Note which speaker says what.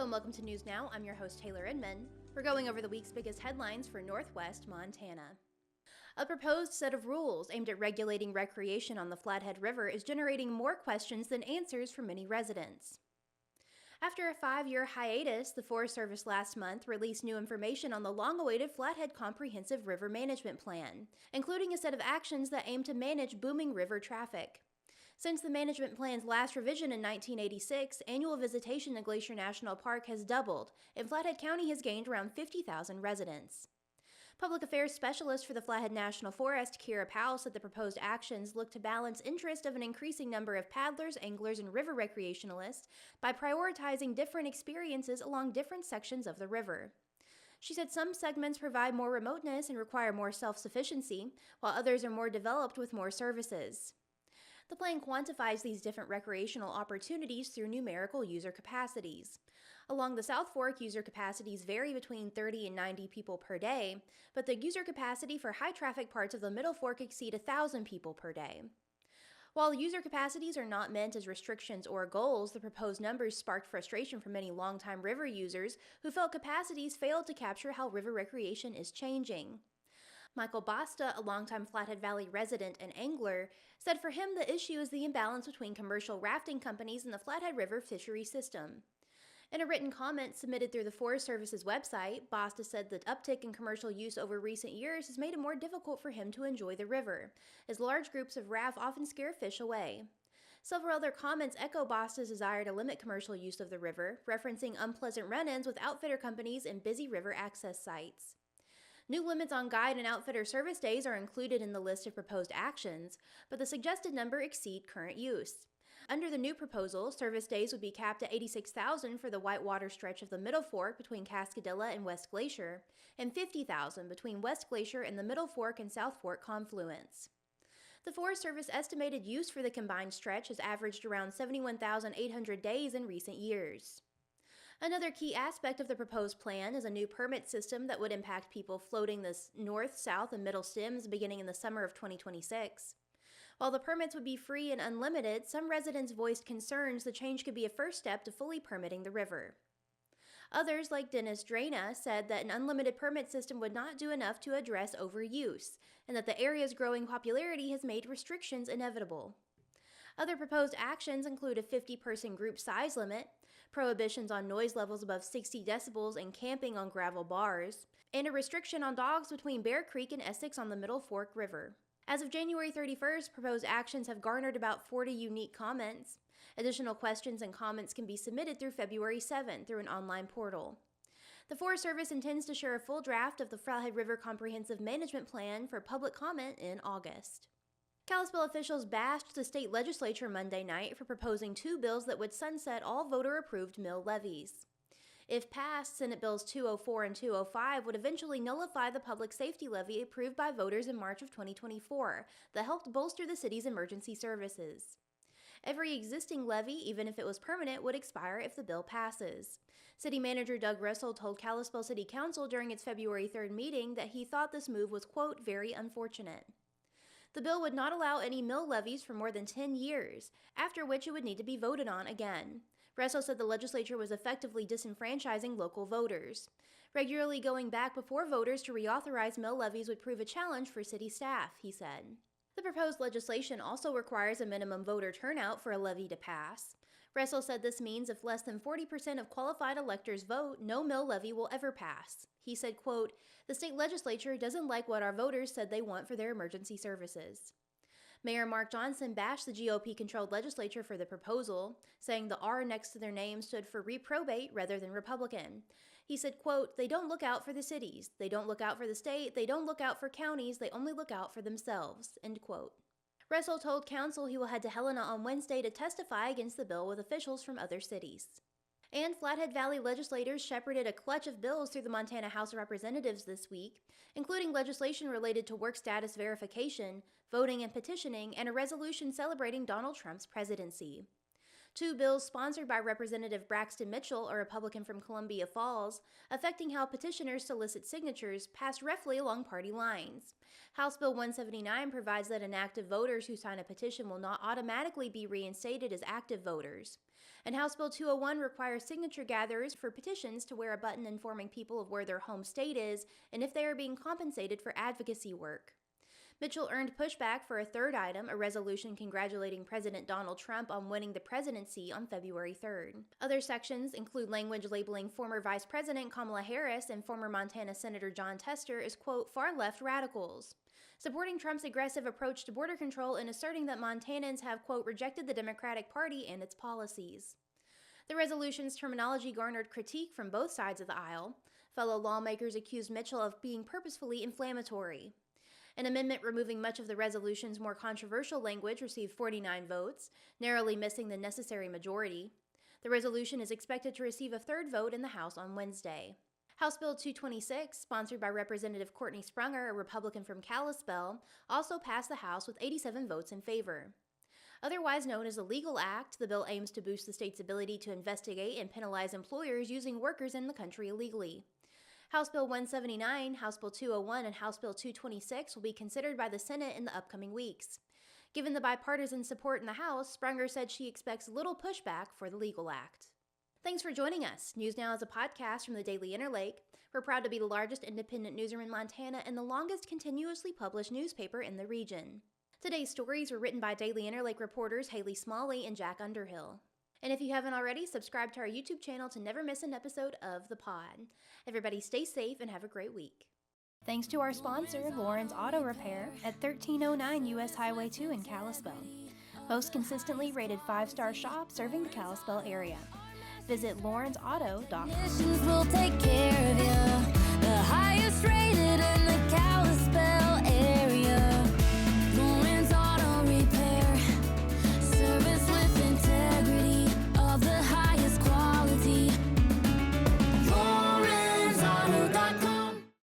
Speaker 1: Hello and welcome to News Now. I'm your host, Taylor Inman. We're going over the week's biggest headlines for Northwest Montana. A proposed set of rules aimed at regulating recreation on the Flathead River is generating more questions than answers for many residents. After a 5-year hiatus, the Forest Service last month released new information on the long-awaited Flathead Comprehensive River Management Plan, including a set of actions that aim to manage booming river traffic. Since the management plan's last revision in 1986, annual visitation to Glacier National Park has doubled, and Flathead County has gained around 50,000 residents. Public Affairs Specialist for the Flathead National Forest, Kira Powell, said the proposed actions look to balance interest of an increasing number of paddlers, anglers, and river recreationalists by prioritizing different experiences along different sections of the river. She said some segments provide more remoteness and require more self-sufficiency, while others are more developed with more services. The plan quantifies these different recreational opportunities through numerical user capacities. Along the South Fork, user capacities vary between 30 and 90 people per day, but the user capacity for high-traffic parts of the Middle Fork exceed 1,000 people per day. While user capacities are not meant as restrictions or goals, the proposed numbers sparked frustration from many longtime river users who felt capacities failed to capture how river recreation is changing. Michael Basta, a longtime Flathead Valley resident and angler, said for him the issue is the imbalance between commercial rafting companies and the Flathead River fishery system. In a written comment submitted through the Forest Service's website, Basta said the uptick in commercial use over recent years has made it more difficult for him to enjoy the river, as large groups of raft often scare fish away. Several other comments echo Basta's desire to limit commercial use of the river, referencing unpleasant run-ins with outfitter companies and busy river access sites. New limits on guide and outfitter service days are included in the list of proposed actions, but the suggested number exceed current use. Under the new proposal, service days would be capped at 86,000 for the whitewater stretch of the Middle Fork between Cascadilla and West Glacier, and 50,000 between West Glacier and the Middle Fork and South Fork confluence. The Forest Service estimated use for the combined stretch has averaged around 71,800 days in recent years. Another key aspect of the proposed plan is a new permit system that would impact people floating the north, south, and middle stems beginning in the summer of 2026. While the permits would be free and unlimited, some residents voiced concerns the change could be a first step to fully permitting the river. Others, like Dennis Drana, said that an unlimited permit system would not do enough to address overuse, and that the area's growing popularity has made restrictions inevitable. Other proposed actions include a 50-person group size limit, prohibitions on noise levels above 60 decibels and camping on gravel bars, and a restriction on dogs between Bear Creek and Essex on the Middle Fork River. As of January 31st, proposed actions have garnered about 40 unique comments. Additional questions and comments can be submitted through February 7th through an online portal. The Forest Service intends to share a full draft of the Flathead River Comprehensive Management Plan for public comment in August. Kalispell officials bashed the state legislature Monday night for proposing 2 bills that would sunset all voter-approved mill levies. If passed, Senate Bills 204 and 205 would eventually nullify the public safety levy approved by voters in March of 2024 that helped bolster the city's emergency services. Every existing levy, even if it was permanent, would expire if the bill passes. City Manager Doug Russell told Kalispell City Council during its February 3rd meeting that he thought this move was, quote, very unfortunate. The bill would not allow any mill levies for more than 10 years, after which it would need to be voted on again. Russell said the legislature was effectively disenfranchising local voters. Regularly going back before voters to reauthorize mill levies would prove a challenge for city staff, he said. The proposed legislation also requires a minimum voter turnout for a levy to pass. Russell said this means if less than 40% of qualified electors vote, no mill levy will ever pass. He said, quote, the state legislature doesn't like what our voters said they want for their emergency services. Mayor Mark Johnson bashed the GOP-controlled legislature for the proposal, saying the R next to their name stood for reprobate rather than Republican. He said, quote, they don't look out for the cities, they don't look out for the state, they don't look out for counties, they only look out for themselves, end quote. Russell told council he will head to Helena on Wednesday to testify against the bill with officials from other cities. And Flathead Valley legislators shepherded a clutch of bills through the Montana House of Representatives this week, including legislation related to work status verification, voting and petitioning, and a resolution celebrating Donald Trump's presidency. 2 bills sponsored by Representative Braxton Mitchell, a Republican from Columbia Falls, affecting how petitioners solicit signatures, passed roughly along party lines. House Bill 179 provides that inactive voters who sign a petition will not automatically be reinstated as active voters. And House Bill 201 requires signature gatherers for petitions to wear a button informing people of where their home state is and if they are being compensated for advocacy work. Mitchell earned pushback for a third item, a resolution congratulating President Donald Trump on winning the presidency on February 3rd. Other sections include language labeling former Vice President Kamala Harris and former Montana Senator Jon Tester as, quote, far-left radicals, supporting Trump's aggressive approach to border control and asserting that Montanans have, quote, rejected the Democratic Party and its policies. The resolution's terminology garnered critique from both sides of the aisle. Fellow lawmakers accused Mitchell of being purposefully inflammatory. An amendment removing much of the resolution's more controversial language received 49 votes, narrowly missing the necessary majority. The resolution is expected to receive a third vote in the House on Wednesday. House Bill 226, sponsored by Representative Courtney Sprunger, a Republican from Kalispell, also passed the House with 87 votes in favor. Otherwise known as a legal act, the bill aims to boost the state's ability to investigate and penalize employers using workers in the country illegally. House Bill 179, House Bill 201, and House Bill 226 will be considered by the Senate in the upcoming weeks. Given the bipartisan support in the House, Sprunger said she expects little pushback for the legal act. Thanks for joining us. News Now is a podcast from the Daily Interlake. We're proud to be the largest independent newsroom in Montana and the longest continuously published newspaper in the region. Today's stories were written by Daily Interlake reporters Haley Smalley and Jack Underhill. And if you haven't already, subscribe to our YouTube channel to never miss an episode of the pod. Everybody stay safe and have a great week. Thanks to our sponsor, Lauren's Auto Repair at 1309 US Highway 2 in Kalispell. Most consistently rated 5-star shop serving the Kalispell area. Visit lawrensauto.com.